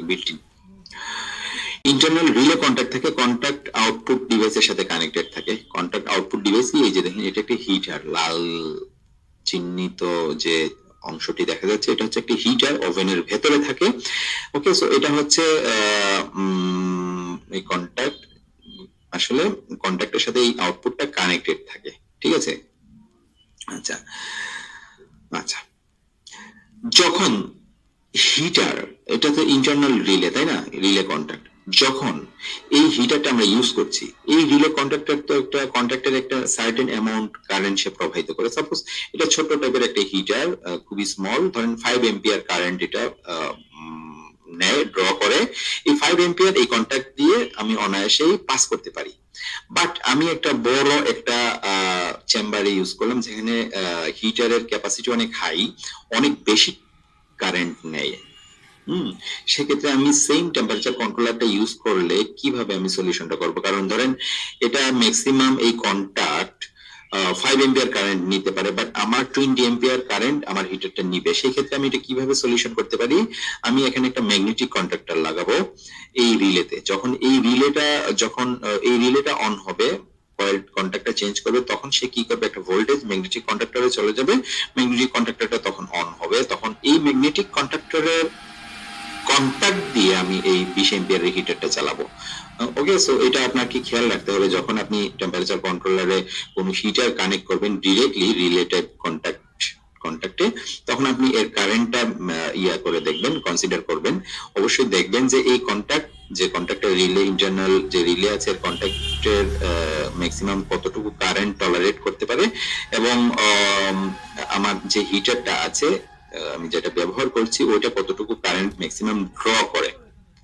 Built in. Internal relay contact থেকে contact output ডিভাইসের সাথে কানেক্টেড থাকে। কন্ট্যাক্ট আউটপুট ডিভাইস কি, এই যে দেখেন এটা একটা হিটার, লাল চিহ্নিত যে অংশটি দেখা যাচ্ছে এটা হচ্ছে একটি হিটার, ওভেনের ভেতরে থাকে। ওকে, সো এটা হচ্ছে এই কন্ট্যাক্ট, আসলে কন্ট্যাক্টের সাথে এই আউটপুটটা কানেক্টেড থাকে, ঠিক আছে। আচ্ছা আচ্ছা, যখন হিটার, এটা তো ইন্টারনাল রিলে তাই না, রিলে কন্ট্যাক্ট, যখন এই হিটারটা আমরা ইউজ করছি, এই রিলে কন্ট্যাক্টর তো একটা কন্ট্যাক্টের একটা সার্টেন অ্যামাউন্ট কারেন্ট সে প্রবাহিত করে। সাপোজ এটা ছোট টাইপের একটা হিটার, খুবই স্মল, ধরেন 5 এম্পিয়ার কারেন্ট এটা নেয়, ড্র করে। এই 5 এম্পিয়ার এই কন্ট্যাক্ট দিয়ে আমি অনায়াসেই পাস করতে পারি। বাট আমি একটা বড় একটা চেম্বারে ইউজ করলাম যেখানে হিটারের ক্যাপাসিটি অনেক হাই, অনেক বেশি কারেন্ট নেয়। সেক্ষেত্রে আমি সেম টেম্পারেচার কন্ট্রোলারটা ইউজ করলে কিভাবে আমি সলিউশনটা করব? কারণ ধরেন এটা ম্যাক্সিমাম এই কন্ট্যাক্ট 5 এম্পিয়ার কারেন্ট নিতে পারে, বাট আমার 20 এম্পিয়ার কারেন্ট আমার হিটারটা নিবে। সেই ক্ষেত্রে আমি এটা কিভাবে সলিউশন করতে পারি? আমি এখানে একটা ম্যাগনেটিক কন্ট্যাক্টর লাগাবো এই রিলেতে। যখন এই রিলেটা অন হবে, কন্ট্যাক্টটা চেঞ্জ করবে, তখন সে কি করবে, একটা ভোল্টেজ ম্যাগনেটিক কন্ট্যাক্টরে চলে যাবে, ম্যাগনেটিক কন্ট্যাক্টরটা তখন অন হবে, তখন এই ম্যাগনেটিক কন্ট্যাক্টরের কন্ট্যাক্ট দিয়ে আমি এই 20 এম্পিয়ারের হিটারটা চালাবো। ওকে, সো এটা আপনাকে খেয়াল রাখতে হবে যখন আপনি টেম্পারেচার কন্ট্রোলারে কোনো হিটার কানেক্ট করবেন ডিরেক্টলি রিলেটেড কন্ট্যাক্টে, তখন আপনি এর কারেন্টটা ইয়া করে দেখবেন, কনসিডার করবেন। অবশ্যই দেখবেন যে এই কন্ট্যাক্ট, যে কন্ট্যাক্টের রিলে, ইন্টারনাল যে রিলে আছে কন্ট্যাক্টের ম্যাক্সিমাম কতটুকু কারেন্ট টলারেট করতে পারে, এবং আমার যে হিটারটা আছে আমি যেটা ব্যবহার করছি ওইটা কতটুকু কারেন্ট ম্যাক্সিমাম ড্র করে,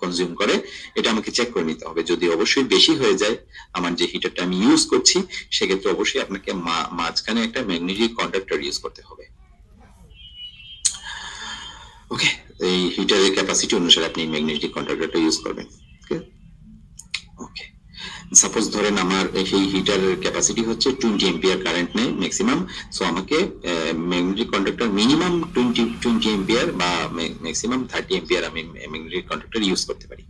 কনজিউম করে, এটা আমাকে চেক করে নিতে হবে। যদি অবশ্যই বেশি হয়ে যায় আমার যে হিটারটা আমি ইউজ করছি, সেক্ষেত্রে অবশ্যই আপনাকে মাঝখানে একটা ম্যাগনেটিক কন্ডাক্টর ইউজ করতে হবে। ওকে, এই হিটারের ক্যাপাসিটি অনুসারে আপনি ম্যাগনেটিক কন্ডাক্টরটা ইউজ করবেন। ওকে, সাপোজ ধরেন আমার এই হিটারের ক্যাপাসিটি হচ্ছে 20 এম্পিয়ার কারেন্ট নেয় ম্যাক্সিমাম, সো আমাকে ম্যাগনেটিক কন্ডাক্টর মিনিমাম 20 এম্পিয়ার বা ম্যাক্সিমাম 30 এম্পিয়ার আমি ম্যাগনেটিক কন্ডাক্টর ইউজ করতে পারি।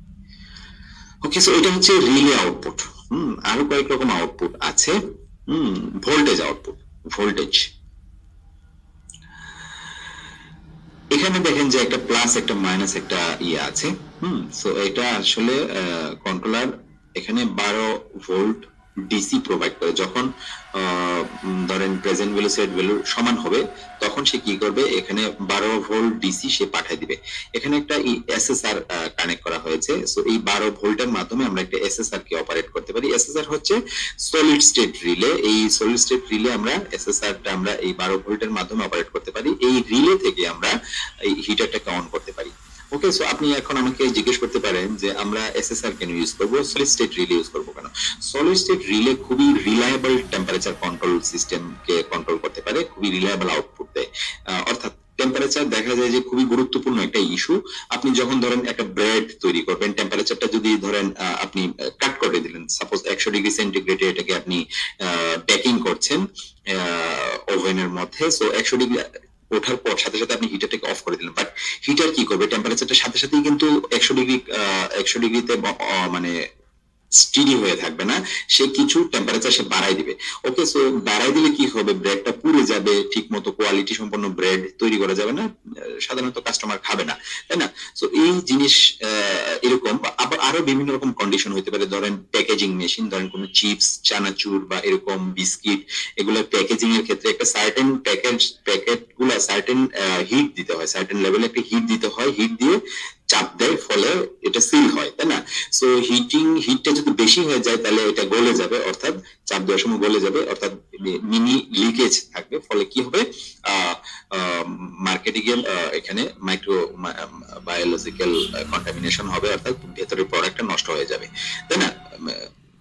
ওকে, সো এটা হচ্ছে রিলে আউটপুট। আরো কয়েক রকম আউটপুট আছে। ভোল্টেজ আউটপুট, ভোল্টেজ, এখানে দেখেন যে একটা প্লাস একটা মাইনাস একটা ইয়ে আছে। সো এটা আসলে কন্ট্রোলার এখানে 12 ভোল্ট ডিসি প্রোভাইড করে। যখন ধরেন প্রেজেন্ট ভ্যালু সেট ভ্যালু সমান হবে, তখন সে কি করবে, এখানে 12 ভোল্ট ডিসি সে পাঠিয়ে দিবে। এখানে একটা এসএসআর কানেক্ট করা হয়েছে। সো এই 12 ভোল্টের মাধ্যমে আমরা একটা এসএসআর কে অপারেট করতে পারি। এসএসআর হচ্ছে সলিড স্টেট রিলে। এই সলিড স্টেট রিলে আমরা এসএসআরটা আমরা এই 12 ভোল্টের মাধ্যমে অপারেট করতে পারি। এই রিলে থেকে আমরা এই হিটারটাকে অন করতে পারি। ওকে, সো আপনি এখন আমাকে জিজ্ঞেস করতে পারেন যে আমরা এসএসআর কেন ইউজ করব, সলিড স্টেট রিলে ইউজ করব কেন? সলিড স্টেট রিলে খুবই রিলায়েবল টেম্পারেচার কন্ট্রোল সিস্টেমকে কন্ট্রোল করতে পারে, খুবই রিলায়েবল আউটপুট দেয়। অর্থাৎ টেম্পারেচার দেখা যায় যে খুবই গুরুত্বপূর্ণ একটা ইস্যু। আপনি যখন ধরেন একটা ব্রেড তৈরি করবেন, টেম্পারেচারটা যদি ধরেন আপনি কাট করে দিলেন, সাপোজ 100 ডিগ্রি সেন্টিগ্রেডে এটাকে আপনি বেকিং করছেন ওভেনের মধ্যে, সো 100 ডিগ্রি ওঠার পর সাথে সাথে আপনি হিটারটাকে অফ করে দিলেন, বাট হিটার কি করবে, টেম্পারেচারটার সাথে সাথেই কিন্তু 100 ডিগ্রিতে মানে স্টিডি হয়ে থাকবে না, সে কিছু টেম্পারেচার সে বাড়াই দিবে। ওকে, সো বাড়াই দিলে কি হবে, ব্রেডটা পুড়ে যাবে, ঠিক মতো কোয়ালিটি সম্পন্ন ব্রেড তৈরি করা যাবে না, সাধারণত কাস্টমার খাবে না, তাই না? সো এই জিনিস এরকম আবার আরো বিভিন্ন রকম কন্ডিশন হতে পারে। ধরেন প্যাকেজিং মেশিন, ধরেন কোনো চিপস, চানাচুর বা এরকম বিস্কিট, এগুলো প্যাকেজিং এর ক্ষেত্রে একটা সার্টেন প্যাকেট গুলা সার্টেন হিট দিতে হয়, সার্টেন লেভেলে একটা হিট দিতে হয়, হিট দিয়ে চাপ দেয়, ফলে এটা সিল হয়, তাই না? সো হিটটা যদি বেশি হয়ে যায় তাহলে এটা গলে যাবে, অর্থাৎ চাপ দেওয়ার সময় গলে যাবে, অর্থাৎ মিনি লিকেজ থাকবে, ফলে কি হবে, মার্কেটিং এর এখানে মাইক্রো বায়োলজিক্যাল কন্টামিনেশন হবে, অর্থাৎ ভেতরের প্রোডাক্টটা নষ্ট হয়ে যাবে, তাই না?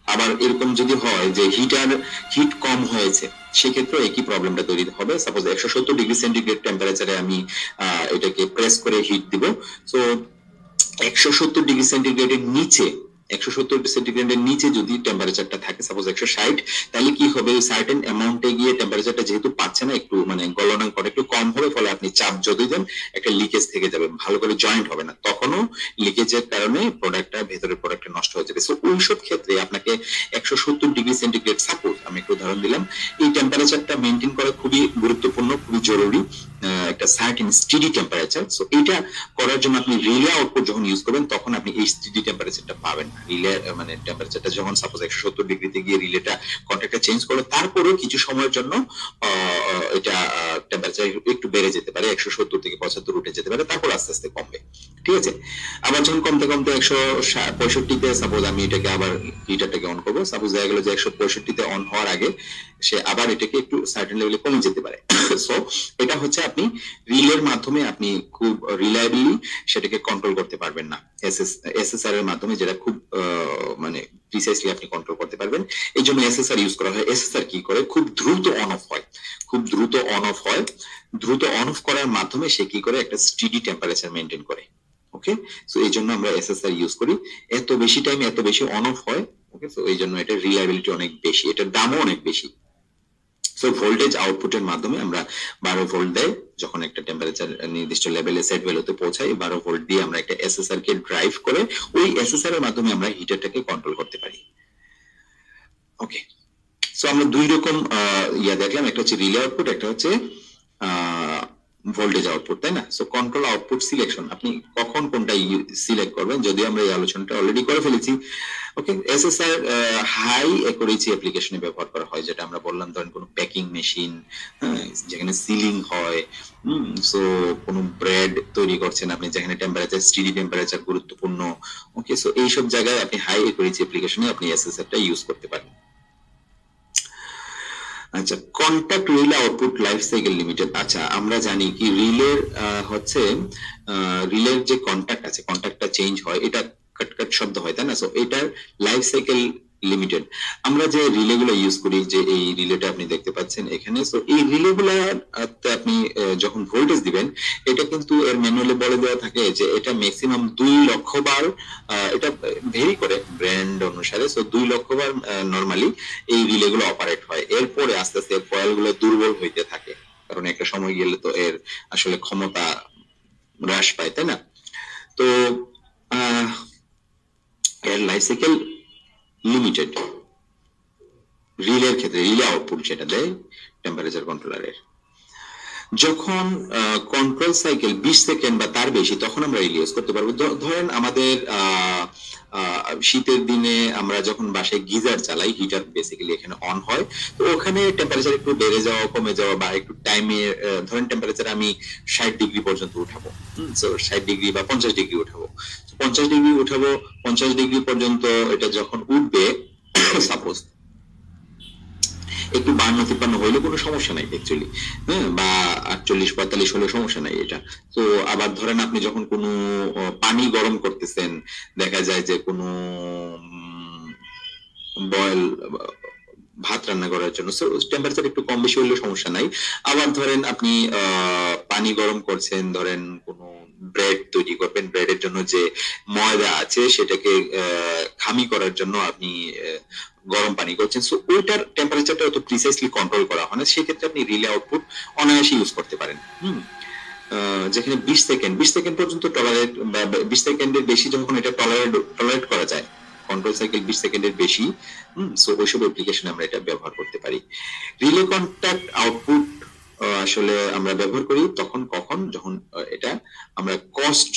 আবার এরকম যদি হয় যে হিট কম হয়েছে, সেক্ষেত্রে একই প্রবলেমটা তৈরি হবে। সাপোজ 170 ডিগ্রি সেন্টিগ্রেড টেম্পারেচারে আমি এটাকে প্রেস করে হিট দিব, সো 170 ডিগ্রি সেন্টিগ্রেডের নিচে 170 সেন্টিগ্রেডের নিচে যদি টেম্পারেচারটা থাকে, সাপোজ 160, তাহলে কি হবে, সার্টেন অ্যামাউন্টে গিয়ে টেম্পারেচারটা যেহেতু পাচ্ছে না, একটু মানে গলনাঙ্ক একটু কম হবে, ফলে আপনি চাপ যদি দেন একটা লিকেজ থেকে যাবে, ভালো করে জয়েন্ট হবে না, তখনও লিকেজের কারণে প্রোডাক্টটা, ভেতরের প্রোডাক্টটা নষ্ট হয়ে যাবে। সো ওইসব ক্ষেত্রে আপনাকে 170 ডিগ্রি সেন্টিগ্রেড, সাপোজ আমি একটু উদাহরণ দিলাম, এই টেম্পারেচারটা মেনটেন করা খুবই গুরুত্বপূর্ণ, খুবই জরুরি, একটা সার্টেন স্টেডি টেম্পারেচার। সো এটা করার জন্য আপনি রিলে আউটপুট যখন ইউজ করবেন, তখন আপনি এই স্টেডি টেম্পারেচারটা পাবেন না। রিলে মানে টেম্পারেচারটা যখন সাপোজ 170 ডিগ্রিতে গিয়ে রিলেটা কন্ট্যাক্টটা চেঞ্জ করলো, তারপরেও কিছু সময়ের জন্য এটা টেম্পারেচার একটু বেড়ে যেতে পারে, 170 থেকে 75 উঠে যেতে পারে, তারপর আস্তে আস্তে কমবে, ঠিক আছে। আবার যখন কমতে কমতে 165-তে, সাপোজ আমি এটাকে আবার হিটারটাকে অন করবো, সাপোজ দেখা গেল যে 165-তে অন হওয়ার আগে সে আবার এটাকে একটু সার্টেন লেভেলে কমে যেতে পারে। সো এটা হচ্ছে আপনি রিলের মাধ্যমে আপনি খুব রিলায়েবলি সেটাকে কন্ট্রোল করতে পারবেন না, এসএসআর এর মাধ্যমে, যেটা খুব মানে প্রিসাইসলি আপনি কন্ট্রোল করতে পারবেন। এই জন্য এসএসআর ইউজ করা হয়। এসএসআর কি করে, খুব দ্রুত অন অফ হয়, খুব দ্রুত অন অফ হয়। দ্রুত অন অফ করার মাধ্যমে সে কি করে, একটা স্টেডি টেম্পারেচার মেনটেন করে। ওকে, সো এই জন্য আমরা এসএসআর ইউজ করি। এত বেশি টাইম এত বেশি অন অফ হয়। ওকে, সো এই জন্য এটা রিলায়েবিলিটি অনেক বেশি, এটার দামও অনেক বেশি। সো ভোল্টেজ আউটপুটের মাধ্যমে আমরা 12 ভোল্ট দেয়, যখন একটা টেম্পারেচার নির্দিষ্ট লেভেলে সেট ভ্যালুতে পৌঁছায়, 12 ভোল্ট দিয়ে আমরা একটা এসএসআর কে ড্রাইভ করে ওই এসএসআর এর মাধ্যমে আমরা হিটারটাকে কন্ট্রোল করতে পারি। ওকে, সো আমরা দুই রকম দেখলাম, একটা হচ্ছে রিলে আউটপুট, একটা হচ্ছে ভোল্টেজ আউটপুট, তাই না? সো কন্ট্রোল আউটপুট সিলেকশন, আপনি কখন কোনটা সিলেক্ট করবেন, যদিও আমরা এই আলোচনাটা অলরেডি করে ফেলেছি। ওকে, এসএসআর হাই অ্যাকুরেসি অ্যাপ্লিকেশনে ব্যবহার করা হয়, যেটা আমরা বললাম, ধরেন কোনো প্যাকিং মেশিন, যেখানে সিলিং হয়, সো কোনো ব্রেড তৈরি করছেন আপনি, যেখানে টেম্পারেচার, স্টেডি টেম্পারেচার গুরুত্বপূর্ণ। ওকে, সো এইসব জায়গায় আপনি হাই অ্যাকুরেসি অ্যাপ্লিকেশনে আপনি এসএসআরটা ইউজ করতে পারেন। আচ্ছা, contact relay output life cycle limited. আচ্ছা, আমরা জানি কি রিলের হচ্ছে রিলের যে কন্টাক্ট আছে, কন্টাক্টটা চেঞ্জ হয়, এটা কাট কাট শব্দ হয়, তাই না? সো এটার লাইফ সাইকেল লিমিটেড। আমরা যে রিলে গুলো ইউজ করি, যে এই রিলেটা আপনি দেখতে পাচ্ছেন এখানে, সো এই রিলে গুলা আপনি যখন ভোল্টেজ দিবেন, এটা কিন্তু এর ম্যানুয়ালে বলে দেওয়া থাকে যে এটা ম্যাক্সিমাম 2 লক্ষ বার, এটা ভেরি করে ব্র্যান্ড অনুসারে, সো 2 লক্ষ বার নরমালি এই রিলে গুলো অপারেট হয়। এরপরে আস্তে আস্তে কয়েল গুলো দুর্বল হইতে থাকে, কারণ একটা সময় গেলে তো এর আসলে ক্ষমতা হ্রাস পায়, তাই না? তো এর লাইফ সাইকেল লিমিটেড রিলের ক্ষেত্রে, রিলে আউটপুট যেটা দেয় টেম্পারেচার কন্ট্রোলারের, যখন কন্ট্রোল সাইকেল 20 সেকেন্ড বা তার বেশি, তখন আমরা রিলে ইউজ করতে পারবো। ধরেন আমাদের শীতের দিনে আমরা যখন বাসায় গিজার চালাই, হিটার বেসিক্যালি এখানে অন হয়, তো ওখানে টেম্পারেচার একটু বেড়ে যাওয়া, কমে যাওয়া, বা একটু টাইমে, ধরেন টেম্পারেচার আমি 60 ডিগ্রি পর্যন্ত উঠাবো, 60 ডিগ্রি বা 50 ডিগ্রি উঠাবো, 50 ডিগ্রি উঠাবো, 50 ডিগ্রি পর্যন্ত এটা যখন উঠবে, সাপোজ একটু 52-53 হইলে কোনো সমস্যা নাই অ্যাকচুয়ালি, বা 48-45 হলে সমস্যা নাই এটা। তো আবার ধরেন আপনি যখন কোনো পানি গরম করতেছেন, দেখা যায় যে কোনো বয়েল ভাত রান্না করার জন্য, সো টেম্পারেচার একটু কম বেশি হলে সমস্যা নাই। আবার ধরেন আপনি পানি গরম করছেন, ধরেন কোনো ব্রেড তৈরি করবেন, ব্রেডের জন্য যে ময়দা আছে সেটাকে খামি করার জন্য আপনি গরম পানি করছেন, সো ওইটার টেম্পারেচারটা অত প্রিসাইসলি কন্ট্রোল করা হয় না, সেক্ষেত্রে আপনি রিলে আউটপুট অনায়াসে ইউজ করতে পারেন। যেখানে 20 সেকেন্ড পর্যন্ত টলারেট, বা 20 সেকেন্ডের বেশি যখন এটা টলারেট করা যায়, কন্ট্রোল সাইকেল 20 সেকেন্ডের বেশি, সো ওইসব অ্যাপ্লিকেশনে আমরা এটা ব্যবহার করতে পারি। রিলে কন্টাক্ট আউটপুট আসলে আমরা ব্যবহার করি তখন কখন, যখন এটা আমরা কস্ট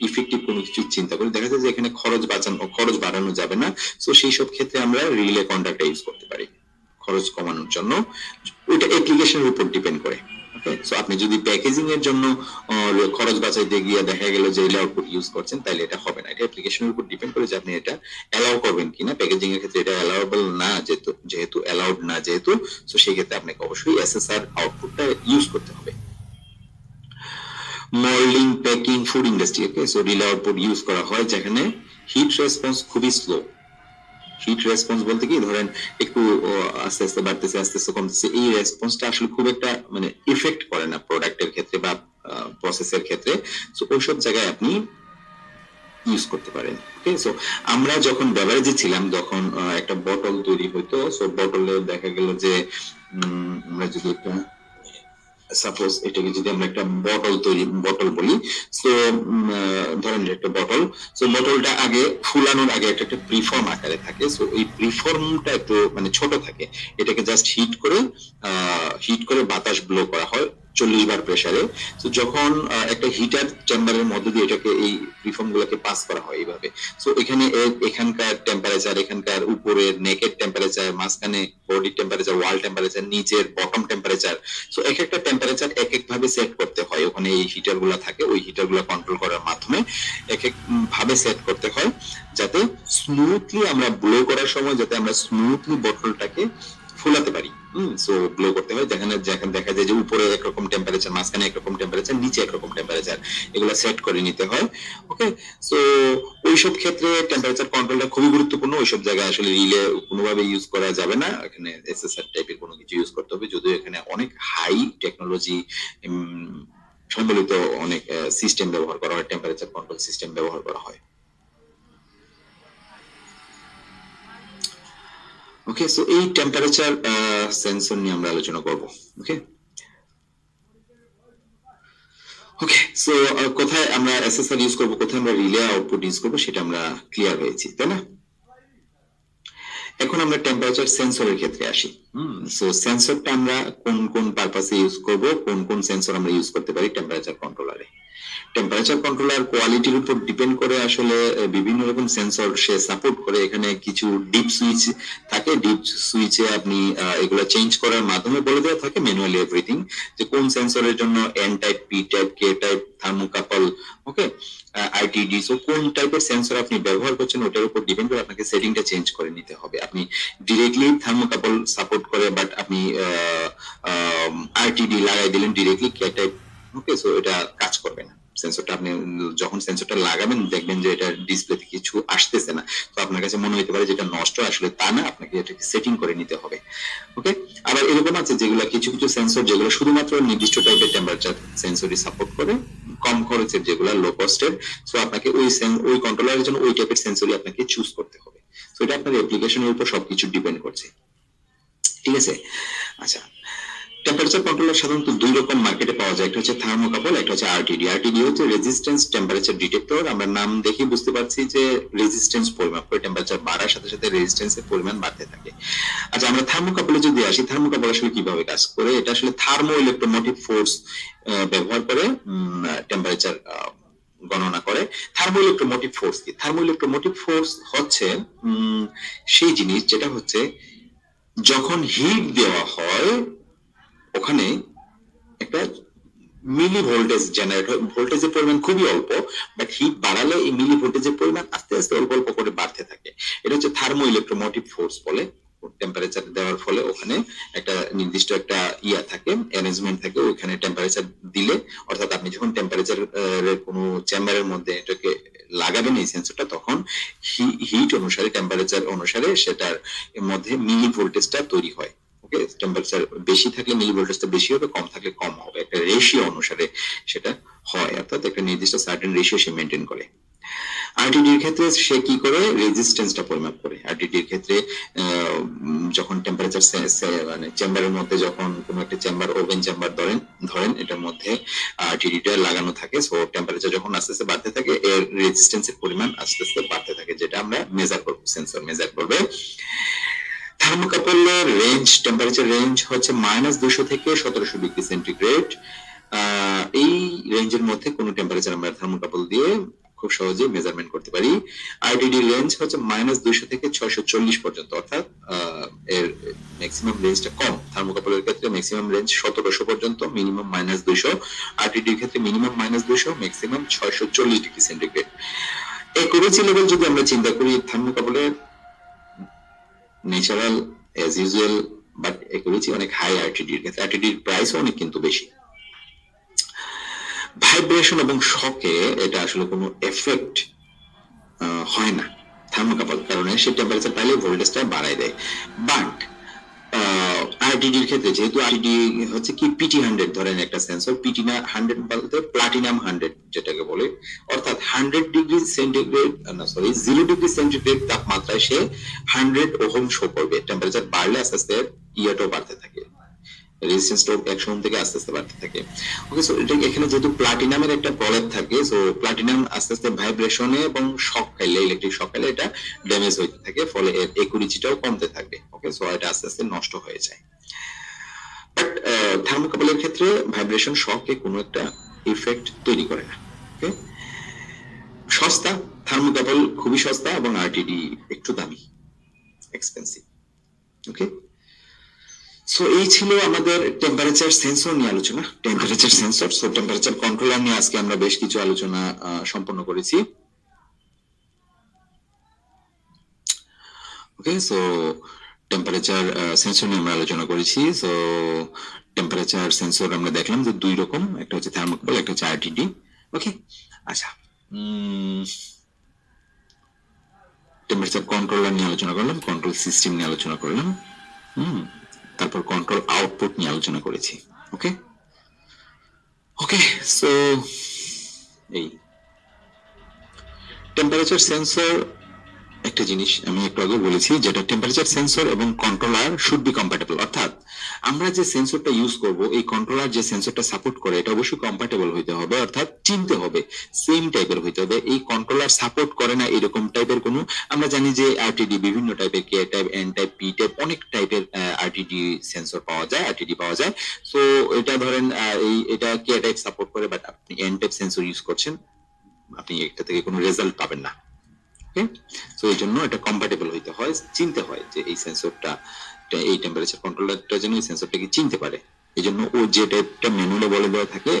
ইফেক্টিভ কোনো কিছু চিন্তা করি, দেখা যায় যে এখানে খরচ বাড়ানো যাবে না, সো সেই সব ক্ষেত্রে আমরা রিলে কন্টাক্ট ইউজ করতে পারি খরচ কমানোর জন্য। ওইটা অ্যাপ্লিকেশনের উপর ডিপেন্ড করে। ওকে, সো আপনি যদি প্যাকেজিং এর জন্য খরচ বাঁচাইতে গিয়ে দেখা গেল যে রিলে আউটপুট ইউজ করছেন, তাহলে এটা হবে না। এটা অ্যাপ্লিকেশনের উপর ডিপেন্ড করে যে আপনি এটা অ্যালাউ করবেন কিনা। প্যাকেজিং এর ক্ষেত্রে এটা অ্যালাউয়েবল না, যেহেতু অ্যালাউড না, যেহেতু, সো সেই ক্ষেত্রে আপনাকে অবশ্যই এসএসআর আউটপুটটা ইউজ করতে হবে। মোল্ডিং, প্যাকিং, ফুড ইন্ডাস্ট্রি, ওকে, সো রিলে আউটপুট ইউজ করা হয় যেখানে হিট রেসপন্স খুবই স্লো। হিট রেসপন্স বলতে কি, ধরেন একটু আস্তে আস্তে বাড়তেছে, আস্তে আস্তে কমতেছে, এই রেসপন্সটা আসলে খুব একটা মানে ইফেক্ট করে না প্রোডাক্টের ক্ষেত্রে বা প্রসেসের ক্ষেত্রে। সো ওইসব জায়গায় আপনি ইউজ করতে পারেন। ওকে, সো আমরা যখন বেভারেজে ছিলাম তখন একটা বটল তৈরি হইতো, সো বটলে দেখা গেল যে আমরা যদি একটা সাপোজ এটাকে যদি আমরা একটা বটল বলি, সো ধরেন একটা বটল, সো বটলটা আগে ফুলানোর আগে একটা প্রিফর্ম আকারে থাকে, সো এই প্রিফর্মটা একটু মানে ছোট থাকে, এটাকে জাস্ট হিট করে বাতাস ব্লো করা হয় 40 বার প্রেসারে। তো যখন একটা হিটার চেম্বারের মধ্যে দিয়ে এটাকে এই প্রিফর্ম গুলোকে পাস করা হয় এইভাবে, সো এখানে এখানকার টেম্পারেচার, এখানকার উপরের নেকের টেম্পারেচার, মাঝখানে বডি টেম্পারেচার, ওয়াল টেম্পারেচার, নিচের বটম টেম্পারেচার, সো এক একটা টেম্পারেচার এক এক ভাবে সেট করতে হয়। ওখানে এই হিটার গুলা থাকে, ওই হিটার গুলা কন্ট্রোল করার মাধ্যমে এক এক ভাবে সেট করতে হয়, যাতে স্মুথলি আমরা ব্লো করার সময় যাতে আমরা স্মুথলি বটলটাকে ফুলাতে পারি। সো ব্লো করতে হয়, যেখানে দেখা যায় যে উপরে একরকম টেম্পারেচার, মাঝখানে একরকম টেম্পারেচার, নিচে একরকম টেম্পারেচার, এগুলো সেট করে নিতে হয়। ওকে, সো ওইসব ক্ষেত্রে টেম্পারেচার কন্ট্রোলটা খুবই গুরুত্বপূর্ণ। ওইসব জায়গায় আসলে রিলে কোনোভাবে ইউজ করা যাবে না, এখানে এসএসআর টাইপের কোনো কিছু ইউজ করতে হবে, যদিও এখানে অনেক হাই টেকনোলজি সম্বলিত অনেক সিস্টেম ব্যবহার করা হয়, টেম্পারেচার কন্ট্রোল সিস্টেম ব্যবহার করা হয়। ওকে, সো এই টেম্পারেচার সেন্সর নিয়ে আমরা আলোচনা করব। ওকে ওকে, সো কোথায় আমরা এসএসআর ইউজ করব, কোথায় আমরা রিলে আউটপুট ইউজ করব, সেটা আমরা ক্লিয়ার হয়েছি, তাই না? এখন আমরা টেম্পারেচার সেন্সরের ক্ষেত্রে আসি। সো সেন্সরটা আমরা কোন কোন পারপাসে ইউজ করব, কোন কোন সেন্সর আমরা ইউজ করতে পারি টেম্পারেচার কন্ট্রোলারে। টেম্পারেচার কন্ট্রোলার কোয়ালিটির উপর ডিপেন্ড করে আসলে বিভিন্ন রকম সেন্সর সে সাপোর্ট করে। এখানে কিছু ডিপ সুইচ থাকে, ডিপ সুইচে আপনি এগুলো চেঞ্জ করার মাধ্যমে বলে দেওয়া থাকে ম্যানুয়ালি এভরিথিং, যে কোন সেন্সরের জন্য N type, P type, K type, thermocouple, okay, RTD, so কোন টাইপের সেন্সর আপনি ব্যবহার করছেন ওটার উপর ডিপেন্ড করে আপনাকে সেটিংটা চেঞ্জ করে নিতে হবে। আপনি ডিরেক্টলি থার্মোকাপল সাপোর্ট করে বাট আপনি আইটিডি লাগাই দিলেন ডিরেক্টলি কে টাইপ, ওকে, সো এটা কাজ করবে না। সেন্সরটা আপনি যখন সেন্সরটা লাগাবেন দেখবেন যে এটা ডিসপ্লেতে কিছু আসতেছে না, তো আপনার কাছে মনে হতে পারে যেটা নষ্ট, আসলে তা না, আপনাকে এটাকে সেটিং করে নিতে হবে। ওকে, আবার এরকম আছে যেগুলো কিছু কিছু সেন্সর যেগুলো শুধুমাত্র নির্দিষ্ট টাইপের টেম্পারেচার সেন্সরই সাপোর্ট করে, কম খরচের যেগুলো লো কস্টের, সো আপনাকে ওই কন্ট্রোলারের জন্য ওই টাইপের সেন্সরই আপনাকে চুজ করতে হবে। সো এটা আপনার অ্যাপ্লিকেশনের উপর সবকিছু ডিপেন্ড করছে, ঠিক আছে? আচ্ছা, টেম্পারেচার কন্ট্রোলার সাধারণত দুই রকম মার্কেটে পাওয়া যায়, একটা হচ্ছে থার্মোকাপল, একটা হচ্ছে আরটিডি। আরটিডি হচ্ছে রেজিস্ট্যান্স টেম্পারেচার ডিটেক্টর। আমরা নাম দেখে বুঝতে পারছি যে রেজিস্ট্যান্স পরিমাপ করে, টেম্পারেচার বাড়ার সাথে সাথে রেজিস্ট্যান্সের পরিমাণ বাড়তে থাকে। আচ্ছা, আমরা থার্মোকাপলে যদি আসি, থার্মোকাপল আসলে কিভাবে কাজ করে, এটা আসলে থার্মো ইলেকট্রোমোটিভ ফোর্স ব্যবহার করে টেম্পারেচার গণনা করে। থার্মো ইলেকট্রোমোটিভ ফোর্স কি? থার্মো ইলেকট্রোমোটিভ ফোর্স হচ্ছে সেই জিনিস যেটা হচ্ছে যখন হিট দেওয়া হয় ওখানে একটা মিলি ভোল্টেজ জেনারেট হয়, ভোল্টেজের পরিমাণ খুবই অল্প, বাট হিট বাড়ালে এই মিলি ভোল্টেজের পরিমাণ আস্তে আস্তে অল্প অল্প করে বাড়তে থাকে। এটা হচ্ছে থার্মো ইলেকট্রোমোটিভ ফোর্স বলে। টেম্পারেচার দেওয়ার ফলে ওখানে একটা নির্দিষ্ট একটা ইয়া থাকে, অ্যারেঞ্জমেন্ট থাকে, ওইখানে টেম্পারেচার দিলে, অর্থাৎ আপনি যখন টেম্পারেচার কোনো চেম্বারের মধ্যে এটাকে লাগাবেন এই সেন্সরটা, তখন হিট অনুসারে, টেম্পারেচার অনুসারে সেটার মধ্যে মিলি ভোল্টেজটা তৈরি হয়। ওকে, টেম্পারেচার বেশি থাকলে মিলি ভোল্টেজটা বেশি হবে, কম থাকলে কম হবে, একটা রেশিও অনুসারে সেটা হয়, অর্থাৎ একটা নির্দিষ্ট সার্টেন রেশিও সে মেনটেন করে। আরটিডি এর ক্ষেত্রে সে কি করে, রেজিস্ট্যান্সটা পরিমাপ করে। আরটিডি এর ক্ষেত্রে যখন টেম্পারেচার মানে চেম্বারের মধ্যে, যখন কোনো একটা চেম্বার, ওভেন চেম্বার ধরেন এটার মধ্যে আরটিডিটা লাগানো থাকে, সো টেম্পারেচার যখন আস্তে আস্তে বাড়তে থাকে, এর রেজিস্ট্যান্সের পরিমাণ আস্তে আস্তে বাড়তে থাকে, যেটা আমরা মেজার করব, সেন্সর মেজার করবে। থার্মোকাপলের রেঞ্জ, টেম্পারেচার রেঞ্জ হচ্ছে -200 থেকে 1700 ডিগ্রি সেন্টিগ্রেড। এই রেঞ্জের মধ্যে কোনো টেম্পারেচার আমরা থার্মোকাপল দিয়ে খুব সহজে মেজারমেন্ট করতে পারি। আরটিডি রেঞ্জ হচ্ছে -200 থেকে 640 পর্যন্ত, অর্থাৎ এর ম্যাক্সিমাম রেঞ্জটা কম। থার্মোকাপলের ক্ষেত্রে ম্যাক্সিমাম রেঞ্জ 1700 পর্যন্ত, মিনিমাম -200। আরটিডির ক্ষেত্রে minimum -200, maximum 640 degree centigrade. Accuracy level যদি আমরা চিন্তা করি, থার্মোকাপলের natural as usual, but accuracy অনেক হাই আরটিডির ক্ষেত্রে, আরটিডির প্রাইস অনেক কিন্তু বেশি। ভাইব্রেশন এবং শকে এটা আসলে কোনো এফেক্ট হয় না থার্মোকাপল, কারণে সে টেম্পারেচার পাইলে ভোল্টেজটা বাড়ায় দেয়। বাট আরটিডির ক্ষেত্রে যেহেতু আরটিডি হচ্ছে কি PT 100 ধরেন একটা সেন্সর, পিটি না 100 বলতে প্লাটিনাম 100 যেটাকে বলে, অর্থাৎ 100 ডিগ্রি সেন্টিগ্রেড, না সরি 0 ডিগ্রি সেন্টিগ্রেড তাপমাত্রায় সে 100 ওহম শো করবে। টেম্পারেচার বাড়লে আস্তে আস্তে ইয়াটাও বাড়তে থাকে, রেজিস্ট্যান্সটাও 100 ওহম থেকে আস্তে আস্তে বাড়তে থাকে। ওকে, সো এটা এখানে যেহেতু প্লাটিনামের একটা প্রলেপ থাকে, সো প্লাটিনাম আস্তে আস্তে ভাইব্রেশনে এবং শক খাইলে, ইলেকট্রিক শক খাইলে এটা ড্যামেজ হইতে থাকে, ফলে এর একুরেসিটাও কমতে থাকবে। ওকে, সো এটা আস্তে আস্তে নষ্ট হয়ে যায়। বাট থার্মোকাপলের ক্ষেত্রে ভাইব্রেশন শকে কোনো একটা ইফেক্ট তৈরি করে না। ওকে, সস্তা, থার্মোকাপল খুবই সস্তা এবং আরটিডি একটু দামি, এক্সপেন্সিভ। ওকে, সো এই ছিল আমাদের টেম্পারেচার সেন্সর নিয়ে আলোচনা, temperature sensor. So temperature controller নিয়ে আজকে আমরা বেশ কিছু আলোচনা সম্পন্ন করেছি। ওকে, সো টেম্পারেচার সেন্সর নিয়ে আমরা আলোচনা করেছি। সো টেম্পারেচার সেন্সর আমরা দেখলাম যে দুই রকম, একটা হচ্ছে থার্মোকাপল, একটা হচ্ছে আরটিডি। ওকে, আচ্ছা, টেম্পারেচার কন্ট্রোলার নিয়ে আলোচনা করলাম, কন্ট্রোল সিস্টেম নিয়ে আলোচনা করলাম, তারপর কন্ট্রোল আউটপুট নিয়ে আলোচনা করেছি। ওকে ওকে, সো এই টেম্পারেচার সেন্সর একটা জিনিস আমি একটু আগে বলেছি, যেটা টেম্পারেচার সেন্সর এবং কন্ট্রোলার শুড বি কম্প্যাটেবল, অর্থাৎ আমরা যে সেন্সরটা ইউজ করব, এই কন্ট্রোলার যে সেন্সরটা সাপোর্ট করে এটা অবশ্যই কম্প্যাটেবল হইতে হবে, অর্থাৎ চিনতে হবে, সেম টাইপের হইতে হবে। এই কন্ট্রোলার সাপোর্ট করে না এরকম টাইপের কোনো, আমরা জানি যে আরটিডি বিভিন্ন টাইপের, K type, N type, P type, অনেক টাইপের আরটিডি সেন্সর পাওয়া যায়, আরটিডি পাওয়া যায়। সো এটা ধরেন এটা কে টাইপ সাপোর্ট করে, বাট আপনি এন টাইপ সেন্সর ইউজ করছেন, আপনি এটা থেকে কোনো রেজাল্ট পাবেন না। ওকে, সো এই জন্য এটা কম্প্যাটেবল হইতে হয়, চিনতে হয় যে এই সেন্সরটা, এই টেম্পারেচার কন্ট্রোলারটা যেন এই সেন্সরটাকে চিনতে পারে। এই জন্য ও যে টাইপটা ম্যানুয়ালে বলে দেওয়া থাকে